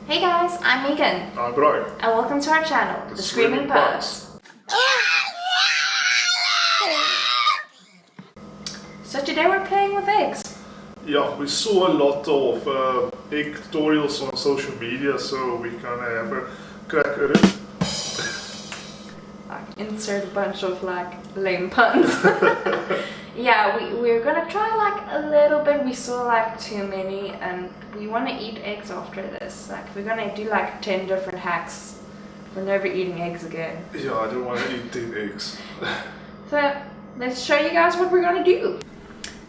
Hey guys, I'm Megan. I'm Brian. And welcome to our channel, The Screaming Pugs. So today we're playing with eggs. Yeah, we saw a lot of egg tutorials on social media, so we can have a crack at it. Insert a bunch of lame puns. Yeah, we're gonna try a little bit. We saw too many and we want to eat eggs after this. We're gonna do 10 different hacks. We're never eating eggs again. Yeah, I don't want to eat 10 eggs. So let's show you guys what we're gonna do.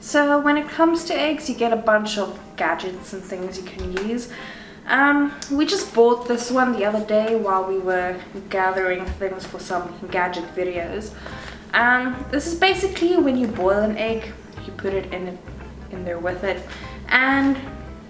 So when it comes to eggs, you get a bunch of gadgets and things you can use. We just bought this one the other day while we were gathering things for some gadget videos. This is basically when you boil an egg, you put it in there with it, and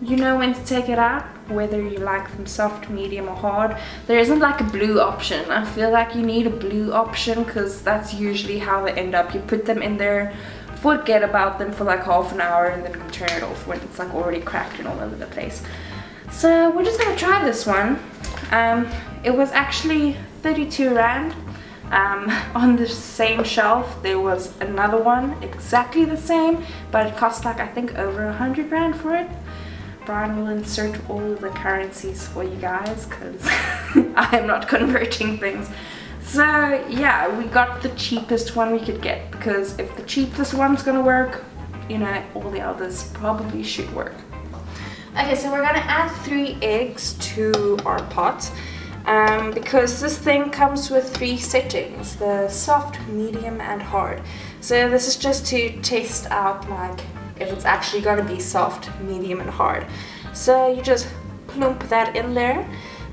you know when to take it out, whether you like them soft, medium or hard. There isn't a blue option. I feel like you need a blue option because that's usually how they end up. You put them in there, forget about them for half an hour, and then you turn it off when it's already cracked and all over the place. So we're just gonna try this one. It was actually 32 Rand. On the same shelf there was another one exactly the same, but it cost I think over 100 Rand for it. Brian will insert all of the currencies for you guys because I am not converting things. So yeah, we got the cheapest one we could get, because if the cheapest one's gonna work, all the others probably should work. Okay, so we're gonna add 3 eggs to our pot. Because this thing comes with 3 settings, the soft, medium and hard. So this is just to test out if it's actually going to be soft, medium and hard. So you just plump that in there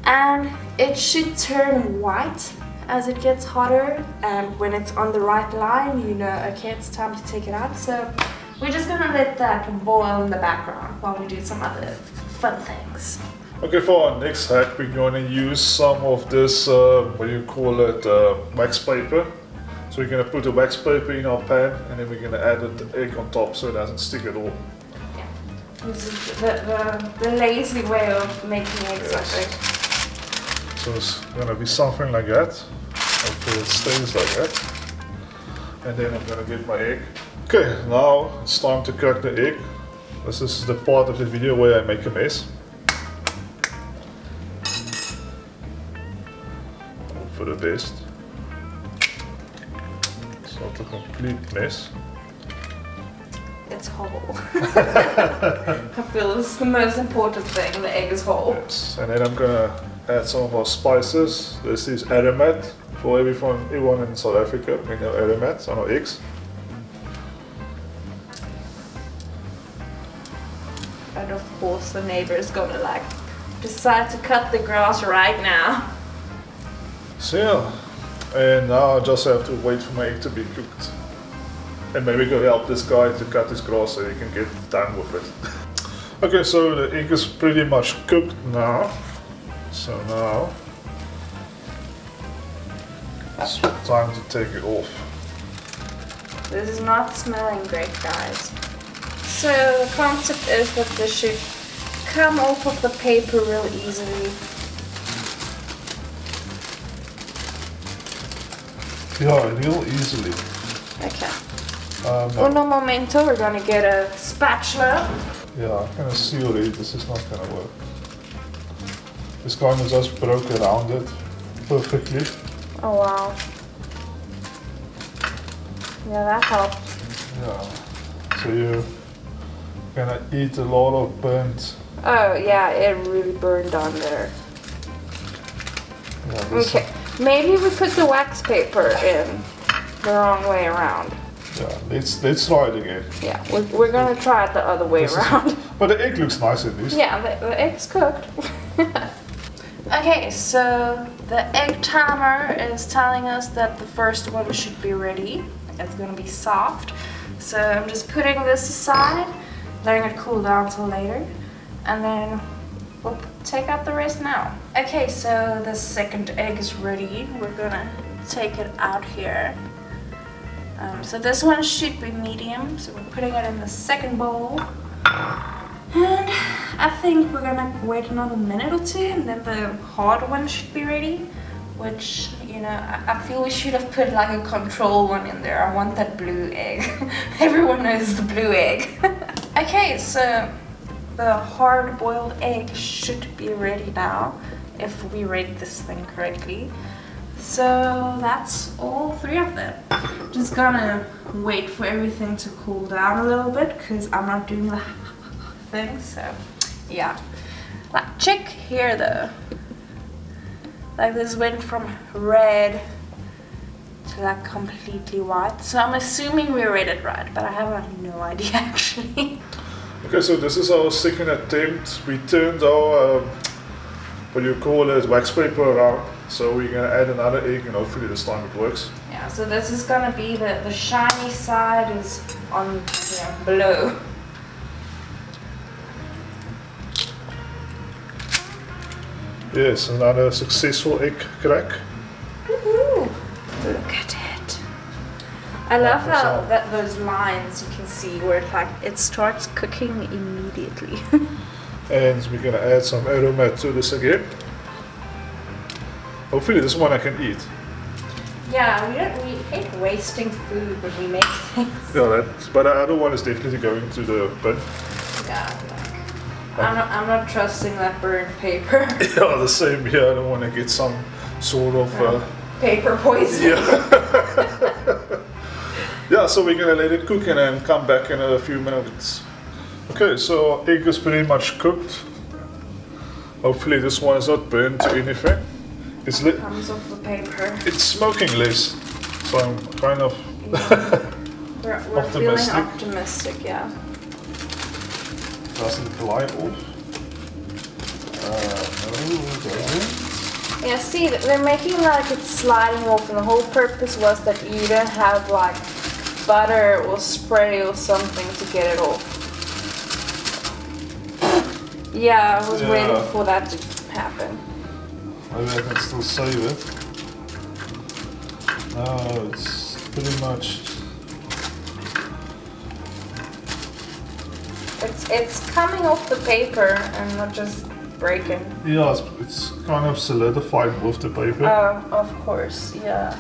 and it should turn white as it gets hotter, and when it's on the right line, okay, it's time to take it out. So we're just going to let that boil in the background while we do some other fun things. Okay, for our next hack, we're going to use some of this, wax paper. So we're going to put the wax paper in our pan and then we're going to add the egg on top so it doesn't stick at all. Yeah, this is the lazy way of making eggs, I think. So it's going to be something like that. Hopefully it stays like that. And then I'm going to get my egg. Okay, now it's time to crack the egg. This is the part of the video where I make a mess. For the best. It's not a complete mess. It's whole. I feel this is the most important thing, the egg is whole. Yes. And then I'm gonna add some of our spices. This is aromat. For everyone in South Africa, we know aromat on our eggs. And of course the neighbor is gonna decide to cut the grass right now. So yeah, and now I just have to wait for my egg to be cooked. And maybe go help this guy to cut his grass so he can get done with it. Okay, so the egg is pretty much cooked now. So now it's time to take it off. This is not smelling great, guys. So the concept is that this should come off of the paper real easily. Yeah, real easily. Okay. Uno momento, we're gonna get a spatula. Yeah, I can see already this is not gonna work. This kind of just broke around it perfectly. Oh wow. Yeah, that helped. Yeah. So you're gonna eat a lot of burnt. Oh yeah, it really burned on there. Yeah, okay. Maybe we put the wax paper in the wrong way around. Yeah, let's try it again. Yeah, we're gonna try it the other way around. But the egg looks nice at least. Yeah, the egg's cooked. Okay, so the egg timer is telling us that the first one should be ready. It's gonna be soft. So I'm just putting this aside, letting it cool down till later, and then we'll take out the rest now. Okay, so the second egg is ready. We're gonna take it out here. So this one should be medium, so we're putting it in the second bowl. And I think we're gonna wait another minute or two and then the hard one should be ready. Which, you know, I feel we should have put like a control one in there. I want that blue egg. Everyone knows the blue egg. Okay, so the hard-boiled egg should be ready now, if we rate this thing correctly. So that's all 3 of them. Just gonna wait for everything to cool down a little bit, because I'm not doing the thing, so yeah. Like, check here though. Like, this went from red to like completely white. So I'm assuming we read it right, but I have no idea actually. Okay, so this is our second attempt. We turned our, what you call it, wax paper around. So we're gonna add another egg and hopefully this time it works. Yeah, so this is gonna be the shiny side is on below. Yes, another successful egg crack. Woohoo! Look at it. I love how those lines you can see where it starts cooking immediately. And we're gonna add some aroma to this again. Hopefully this one I can eat. Yeah, we hate wasting food when we make things. Yeah, but the other one is definitely going to the bin. Yeah, I'm not trusting that burnt paper. Yeah, the same here. I don't want to get some sort of paper poison. Yeah. Yeah, so we're gonna let it cook and then come back in a few minutes. Okay, so egg is pretty much cooked. Hopefully this one is not burnt to anything. It comes off the paper. It's smoking less, so I'm kind of we're feeling optimistic, yeah. Doesn't glide off. No, it doesn't. Yeah, see, they're making like it's sliding off, and the whole purpose was that you don't have like butter or spray or something to get it off. Yeah, I was waiting for that to happen. Maybe I can still save it. No, it's pretty much. It's coming off the paper and not just breaking. Yeah, it's kind of solidified with the paper. Oh, of course, yeah.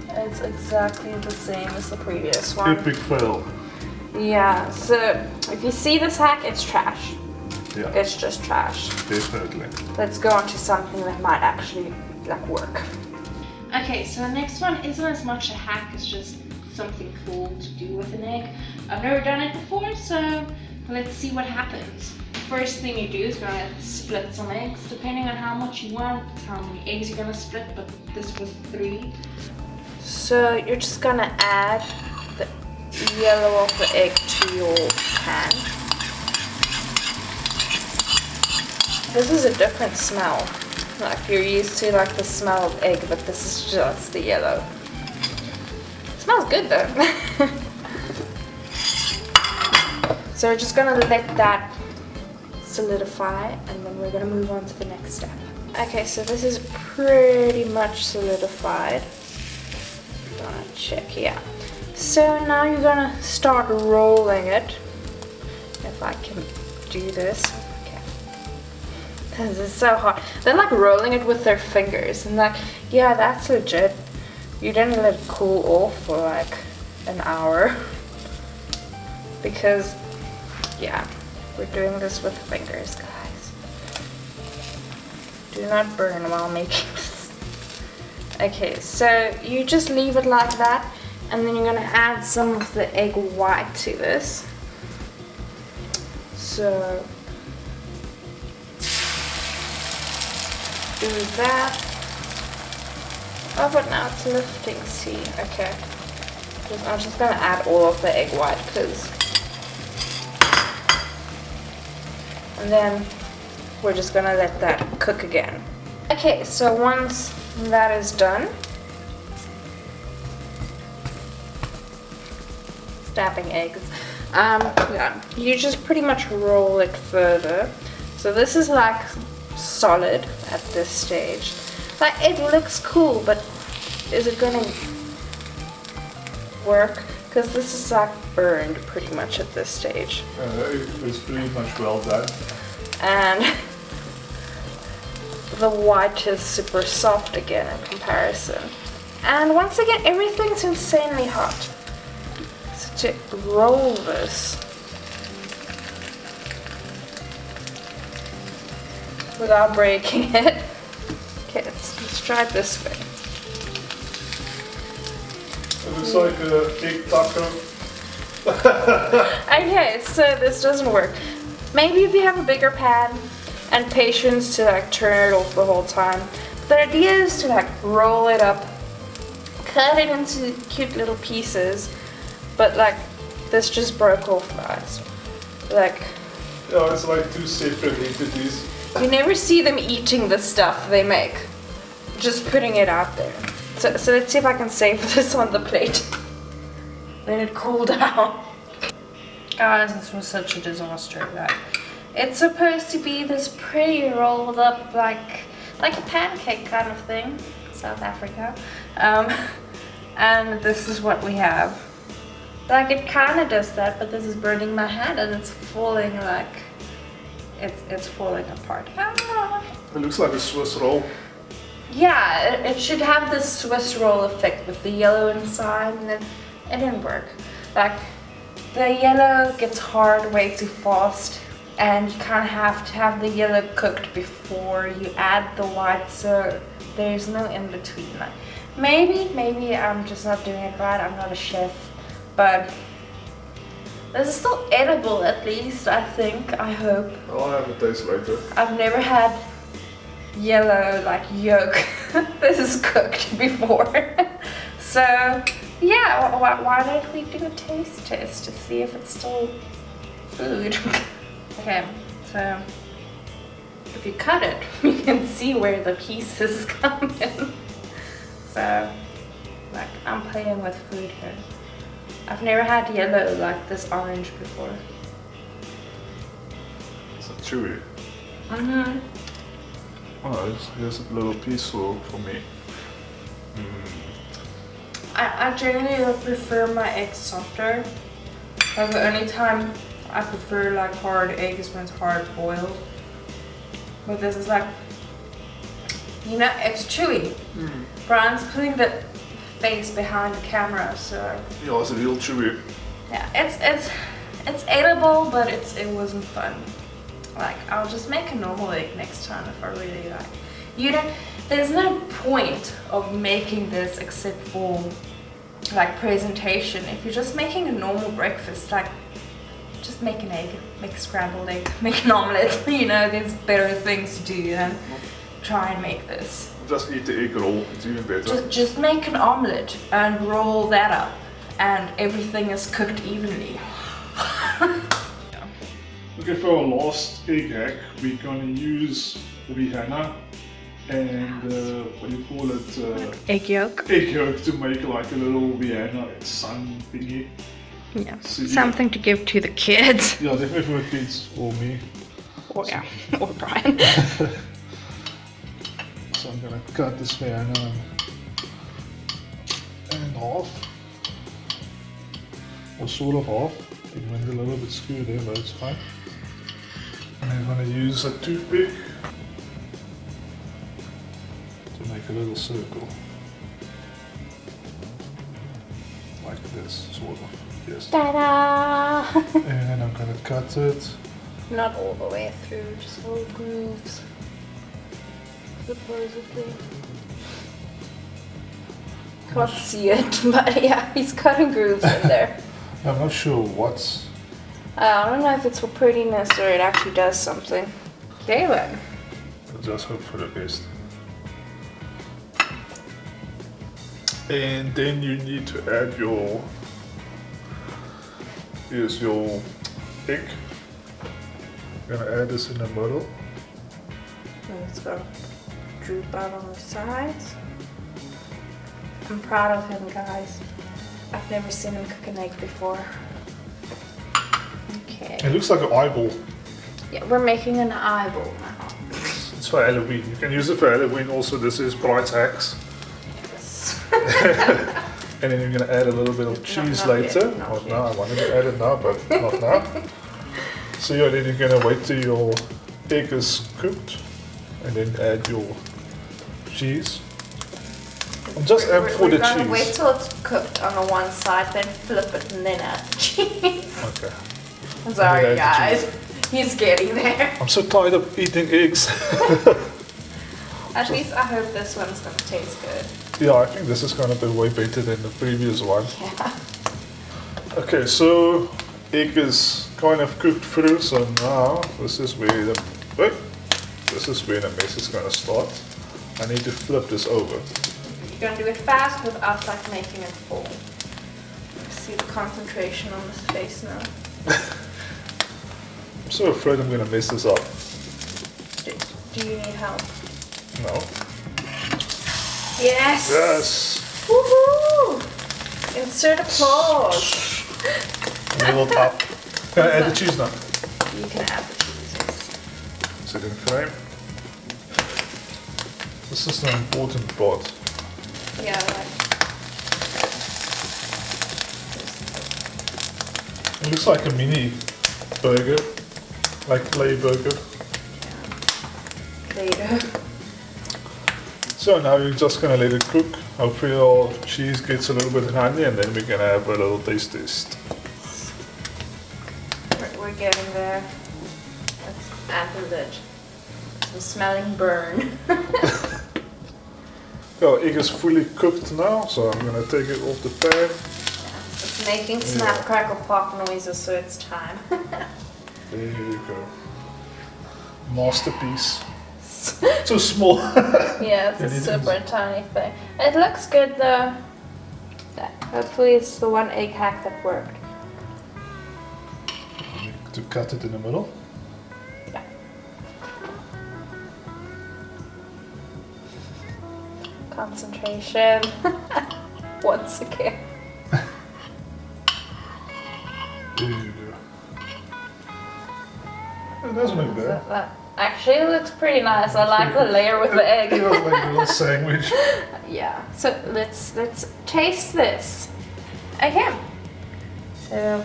It's exactly the same as the previous one. Epic fail. Yeah, so if you see this hack, it's trash. Yeah. It's just trash. Definitely. Let's go on to something that might actually like work. Okay, so the next one isn't as much a hack, it's just something cool to do with an egg. I've never done it before, so let's see what happens. First thing you do is gonna split some eggs, depending on how much you want, how many eggs you're gonna split, but this was 3. So you're just gonna add the yellow of the egg to your pan. This is a different smell. Like, you're used to like the smell of egg, but this is just the yellow. It smells good though. So we're just gonna let that solidify, and then we're gonna move on to the next step. Okay, so this is pretty much solidified. Gonna check, yeah. So now you're gonna start rolling it. If I can do this. This is so hard. They're like rolling it with their fingers, and like, yeah, that's legit. You didn't let it cool off for like an hour. Because, yeah, we're doing this with fingers, guys. Do not burn while making this. Okay, so you just leave it like that, and then you're gonna add some of the egg white to this. So do that. Oh, but now it's lifting, see, okay. I'm just gonna add all of the egg white, and then we're just gonna let that cook again. Okay, so once that is done, stabbing eggs, yeah, you just pretty much roll it further. So this is like solid at this stage. Like, it looks cool, but is it gonna work? Because this is like burned pretty much at this stage. It's pretty much well done. And the white is super soft again in comparison. And once again, everything's insanely hot. So to roll this without breaking it. Okay, let's try it this way. It looks like an egg taco. Okay, so this doesn't work. Maybe if you have a bigger pan and patience to like turn it off the whole time. The idea is to like roll it up, cut it into cute little pieces, but like this just broke off, guys. Like, Yeah, it's like two separate entities. you never see them eating the stuff they make. Just putting it out there. So let's see if I can save this on the plate. Let it cool down. Guys, this was such a disaster. Like, it's supposed to be this pretty rolled up, like a pancake kind of thing. South Africa. And this is what we have. Like, it kind of does that, but this is burning my hand and it's falling like, it's falling apart. Ah. It looks like a Swiss roll. Yeah, it should have this Swiss roll effect with the yellow inside, and it didn't work. Like, the yellow gets hard way too fast, and you kind of have to have the yellow cooked before you add the white, so there's no in between. Like, maybe I'm just not doing it right. I'm not a chef, but this is still edible at least. I think. I hope. I'll have a taste later. I've never had yellow like yolk this is cooked before. So yeah, why don't we do a taste test to see if it's still food. Okay, so if you cut it you can see where the pieces come in. So like, I'm playing with food here. I've never had yellow like this orange before. Is it chewy? Mm-hmm. Oh, here's a little piece for me. I generally prefer my eggs softer. Like, the only time I prefer like hard eggs when it's hard boiled. But this is like, you know, it's chewy. Brian's putting the face behind the camera, so Yeah, it's real chewy. yeah, it's edible, but it wasn't fun. Like, I'll just make a normal egg next time if I really like. You don't, there's no point of making this except for like presentation. If you're just making a normal breakfast, like, just make an egg, make a scrambled egg, make an omelette. You know, there's better things to do than try and make this. Just eat the egg roll, it's even better. Just make an omelette and roll that up, and everything is cooked evenly. Okay, for our last egg hack, we're gonna use Rihanna and what do you call it? Egg yolk. Egg yolk to make like a little Rihanna sun thingy. Yeah, So something to give to the kids. Yeah, definitely for the kids or me. Or yeah, or Brian. So I'm gonna cut this Rihanna in half, or sort of half. It went a little bit skewed there, but it's fine. And I'm gonna use a toothpick to make a little circle. Like this, sort of, yes. Ta-da! And I'm gonna cut it. Not all the way through, just little grooves. Supposedly. Can't see it, but yeah, he's cutting grooves in there. I'm not sure what's... I don't know if it's for prettiness or it actually does something. Okay then. I'll just hope for the best. And then you need to add your... Here's your egg. I'm gonna add this in the middle. And it's gonna droop out on the sides. I'm proud of him, guys. I've never seen him cook an egg before. Okay. It looks like an eyeball. Yeah, we're making an eyeball now. It's for Halloween. You can use it for Halloween also. This is Bride's Hacks. Yes. And then you're gonna add a little bit of cheese not later. yet, not Not yet. now, I wanted to add it now, but not now. So yeah, then you're gonna wait till your egg is cooked and then add your cheese. And just add for the We're gonna cheese. wait till it's cooked on the one side, then flip it and then add the cheese. Okay. I'm sorry And then add the guys, he's getting there. I'm so tired of eating eggs. At least I hope this one's gonna taste good. Yeah, I think this is gonna be way better than the previous one. Yeah. Okay, so egg is kind of cooked through, so now this is where the mess is gonna start. I need to flip this over. You're gonna do it fast without like making it fall. See the concentration on his face now. I'm so afraid I'm gonna mess this up. Do you need help? No. Yes! Yes! Woohoo! Insert applause. Leveled up. Can I add the cheese now? You can add the cheese. Set in frame. This is the important part. Yeah, right. It looks like a mini burger, like play burger. Later. So now you're just gonna let it cook. Hopefully our cheese gets a little bit honey and then we can have a little taste test. We're getting there. Let's add the lid. Some smelling burn. Our egg is fully cooked now, so I'm gonna take it off the pan. It's making snap, crackle, pop noises, so it's time. There you go. Masterpiece. So small. Yeah, it's a super tiny thing. It looks good though. Yeah, hopefully it's the one egg hack that worked. To cut it in the middle. Yeah. Concentration. Once again. There you go. It doesn't look bad. That actually looks pretty nice. I like the layer with the egg. It looks like a little sandwich. Yeah. So let's taste this. Okay. So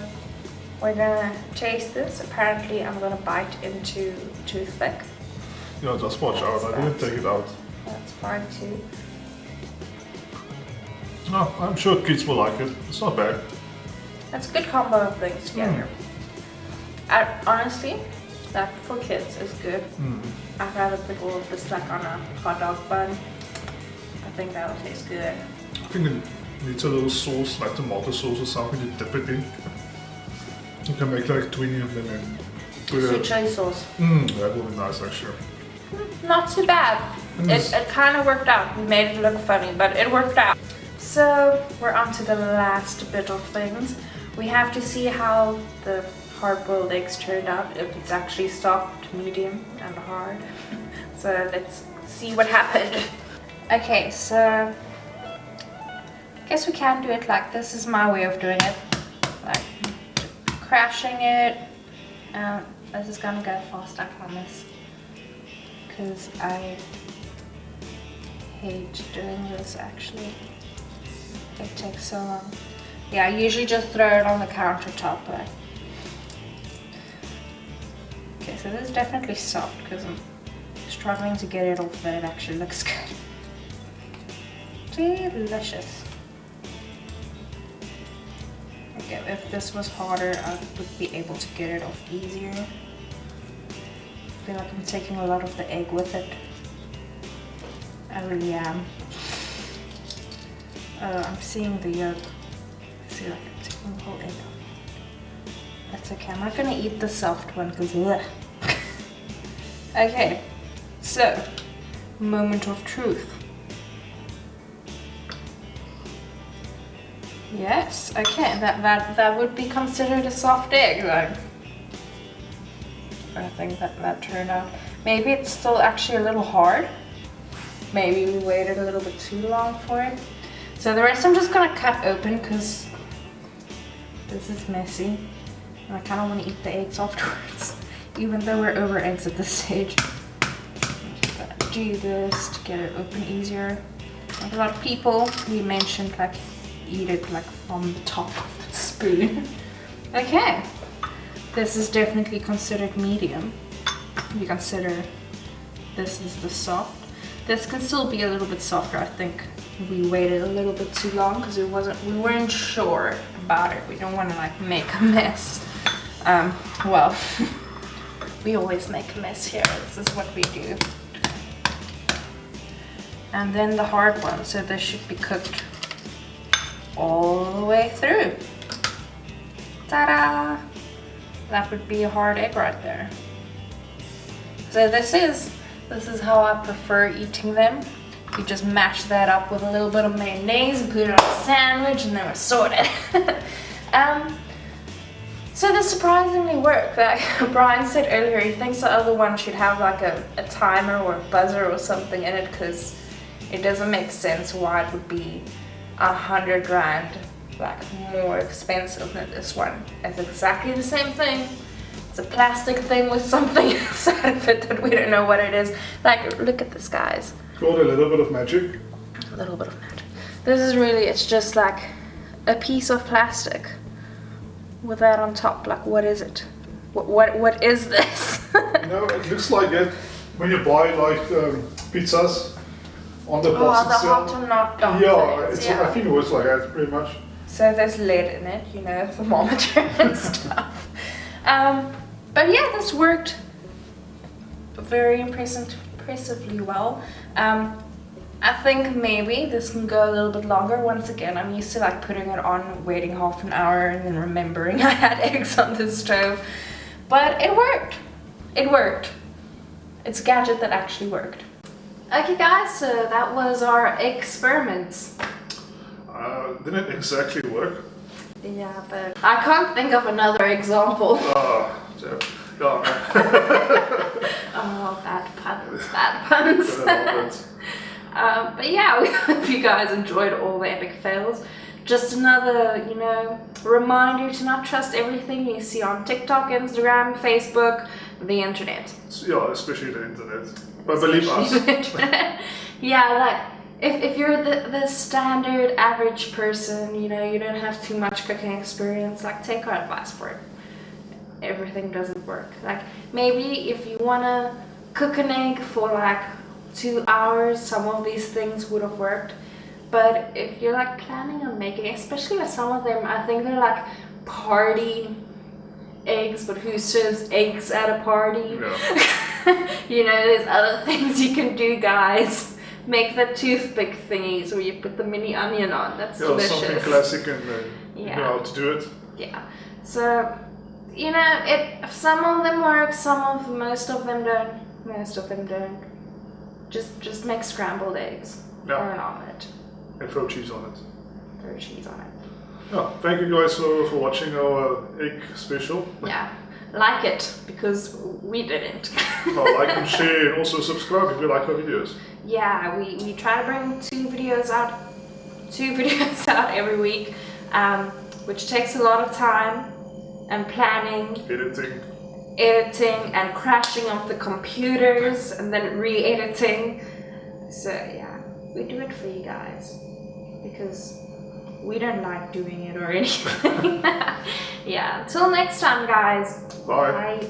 we're gonna taste this. Apparently I'm gonna bite into toothpick. Yeah, just watch out. I didn't take it out. That's fine too. No, I'm sure kids will like it. It's not bad. That's a good combo of things together. Honestly, that for kids is good. I'd rather put all of this like on a hot dog bun. I think that'll taste good. I think it needs a little sauce, like tomato sauce or something to dip it in. You can make like 20 of them and put Sweet it. chili sauce. That would be nice actually. Not too bad. It kind of worked out. We made it look funny, but it worked out. So we're on to the last bit of things. We have to see how the hard-boiled eggs turned out, if it's actually soft, medium, and hard. So let's see what happened. Okay, so I guess we can do it like this. Is my way of doing it. Like crashing it. This is gonna go fast, I promise. Because I hate doing this actually. It takes so long. Yeah, I usually just throw it on the countertop, but... Okay, so this is definitely soft because I'm struggling to get it off, but it actually looks good. Delicious. Okay, if this was harder, I would be able to get it off easier. I feel like I'm taking a lot of the egg with it. I really am. I'm seeing the yolk. I feel like I'm taking the whole egg off. That's okay. I'm not gonna eat the soft one because Okay, so moment of truth. Yes, okay, that would be considered a soft egg then. I think that turned out. Maybe it's still actually a little hard. Maybe we waited a little bit too long for it. So the rest I'm just gonna cut open because this is messy. And I kind of want to eat the eggs afterwards, even though we're over eggs at this stage. I'm just gonna do this to get it open easier. Like a lot of people, we mentioned like eat it like from the top of the spoon. Okay, this is definitely considered medium. You consider this is the soft. This can still be a little bit softer. I think we waited a little bit too long because we weren't sure about it. We don't want to like make a mess. Well, we always make a mess here. This is what we do. And then the hard one. So this should be cooked all the way through. Ta-da! That would be a hard egg right there. So this is how I prefer eating them. You just mash that up with a little bit of mayonnaise and put it on a sandwich and then we're sorted. So this surprisingly worked. Like Brian said earlier, he thinks the other one should have like a timer or a buzzer or something in it because it doesn't make sense why it would be 100 rand like more expensive than this one. It's exactly the same thing. It's a plastic thing with something inside of it that we don't know what it is. Like, look at this, guys. Got a little bit of magic. A little bit of magic. This is really, it's just like a piece of plastic with that on top. Like, what is it? What is this? No, it looks like it when you buy like pizzas on the box itself. Hot and not done. Yeah, I think it was like that pretty much. So there's lead in it, you know, thermometer and stuff. But yeah, this worked very impressively well. I think maybe this can go a little bit longer. Once again, I'm used to like putting it on, waiting half an hour and then remembering I had eggs on the stove. But it worked. It worked. It's a gadget that actually worked. Okay guys, so that was our experiments. Didn't exactly work. Yeah, but I can't think of another example. Oh, yeah. Oh, bad puns. But yeah, we hope you guys enjoyed all the epic fails. Just another, you know, reminder to not trust everything you see on TikTok, Instagram, Facebook, the internet. Yeah, especially the internet. But believe us. Yeah, like if you're the standard average person, you know, you don't have too much cooking experience, like take our advice for it. Everything doesn't work. Like maybe if you wanna cook an egg for like 2 hours, some of these things would have worked. But if you're like planning on making, especially with some of them, I think they're like party eggs, but who serves eggs at a party? Yeah. You know, there's other things you can do, guys. Make the toothpick thingies where you put the mini onion on. That's delicious. Something classic and you know how to do it. Yeah. So, you know, some of them work, most of them don't. Just make scrambled eggs or an omelet. And throw cheese on it. Throw cheese on it. Yeah, thank you guys for watching our egg special. Yeah, like it, because we didn't. Well, like and share and also subscribe if you like our videos. Yeah, we try to bring two videos out every week, which takes a lot of time and planning. Editing and crashing of the computers and then re-editing. So yeah, we do it for you guys because we don't like doing it or anything. Yeah, until next time guys. Bye. Bye.